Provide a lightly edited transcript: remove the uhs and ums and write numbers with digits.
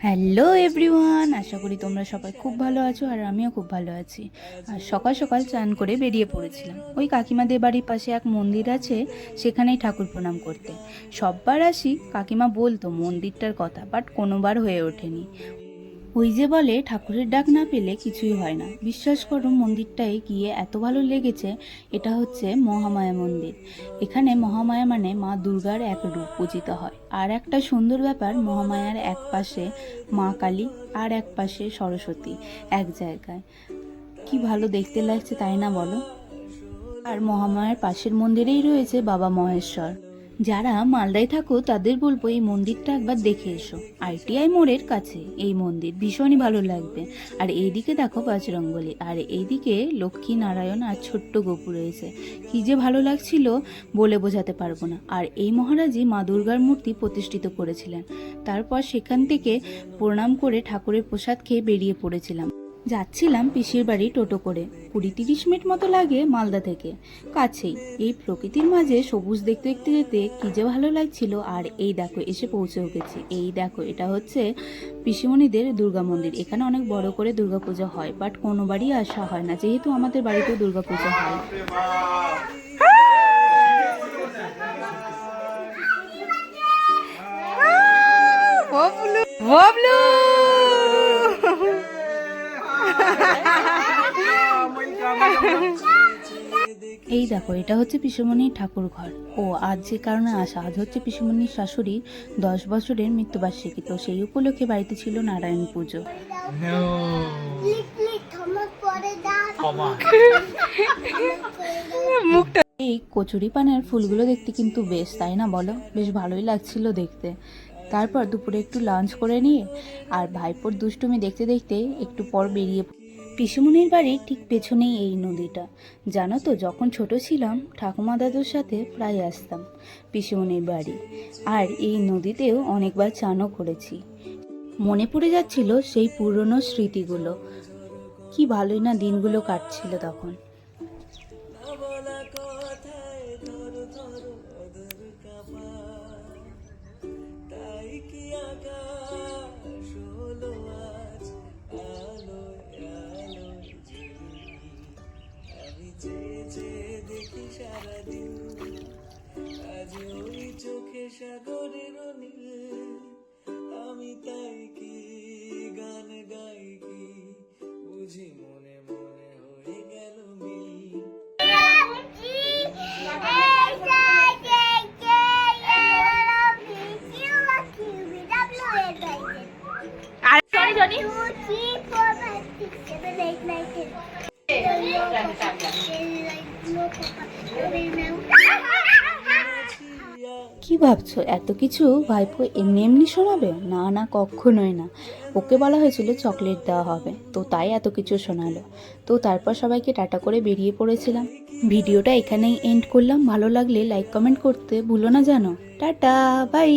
Hello everyone, আশা করি তোমরা সবাই খুব ভালো আছো আর আমিও খুব ভালো আছি। আর সকাল সকাল চান করে বেরিয়ে পড়েছিলাম। ওই কাকিমাদের বাড়ির পাশে এক মন্দির আছে, সেখানেই ঠাকুর প্রণাম করতে। সববার আসি, কাকিমা বলতো মন্দিরটার কথা, বাট কোনোবার হয়ে ওঠেনি। ওই যে বলে ঠাকুরের ডাক না পেলে কিছুই হয় না। বিশ্বাস করো, মন্দিরটায় গিয়ে এত ভালো লেগেছে। এটা হচ্ছে মহামায়া মন্দির। এখানে মহামায়া মানে মা দুর্গার এক রূপ পূজিত হয়। আর একটা সুন্দর ব্যাপার, মহামায়ার এক পাশে মা কালী আর এক পাশে সরস্বতী এক জায়গায়। কি ভালো দেখতে লাগছে, তাই না বলো? আর মহামায়ার পাশের মন্দিরেই রয়েছে বাবা মহেশ্বর। যারা মালদায় থাকো তাদের বলবো এই মন্দিরটা একবার দেখে এসো। আইটিআই মোড়ের কাছে এই মন্দির, ভীষণই ভালো লাগবে। আর এইদিকে দেখো বজরঙ্গলি, আর এইদিকে লক্ষ্মী নারায়ণ আর ছোট্ট গোপু রয়েছে। কি যে ভালো লাগছিল বলে বোঝাতে পারবো না। আর এই মহারাজই মা দুর্গার মূর্তি প্রতিষ্ঠিত করেছিলেন। তারপর সেখান থেকে প্রণাম করে ঠাকুরের প্রসাদ খেয়ে বেরিয়ে পড়েছিলাম। যাচ্ছিলাম পিসির বাড়ি টোটো করে। 20-30 মিনিট মতো লাগে মালদা থেকে, কাছেই। এই প্রকৃতির মাঝে সবুজ দেখতে দেখতে যেতে কি যে ভালো লাগছিল। আর এই দেখো এসে পৌঁছে গেছি। এই দেখো, এটা হচ্ছে পিসিমণিদের দুর্গা মন্দির। এখানে অনেক বড় করে দুর্গা পূজা হয়, বাট কোনোবারই আসা হয় না, যেহেতু আমাদের বাড়িতেও দুর্গা পূজা হয়। বাবলু বাবলু এই দেখো, এটা হচ্ছে পিসুমণির ঠাকুর ঘর। ও আজ যে কারণে আসা, আজ হচ্ছে পিসুমণির শাশুড়ির 10 বছরের মৃত্যুবার্ষিকী। তো সেই উপলক্ষে বাড়িতে ছিল নারায়ণ পুজো। মুখটা এই কচুরি পানের ফুলগুলো দেখতে কিন্তু বেশ, তাই না বলো? বেশ ভালোই লাগছিল দেখতে। তারপর দুপুরে একটু লাঞ্চ করে নিয়ে আর ভাইপোর দুষ্টুমি দেখতে দেখতে একটু পর বেরিয়ে পিসুমনির বাড়ির ঠিক পেছনেই এই নদীটা। জানো তো, যখন ছোট ছিলাম ঠাকুমা দাদুর সাথে প্রায় আসতাম পিসুমনির বাড়ি। আর এই নদীতেও অনেকবার চানও করেছি। মনে পড়ে যাচ্ছিল সেই পুরনো স্মৃতিগুলো। কি ভালোই না দিনগুলো কাটছিল তখন। দেখি সারাদিন আজ ওই চোখে সাগরের নীল, আমি তাই কি গান গাই কি বুঝি মনে মনে হয়ে গেল মিল। আর জনি জনি কি ভাবছো, এত কিছু ভাইপো এমনি এমনি শোনাবে? না না, কখনোই না। ওকে বলা হয়েছিল চকলেট দেওয়া হবে, তো তাই এত কিছু শোনালো। তো তারপর সবাইকে টাটা করে বেরিয়ে পড়েছিলাম। ভিডিওটা এখানেই এন্ড করলাম। ভালো লাগলে লাইক কমেন্ট করতে ভুলো না, জানো। Tata, by.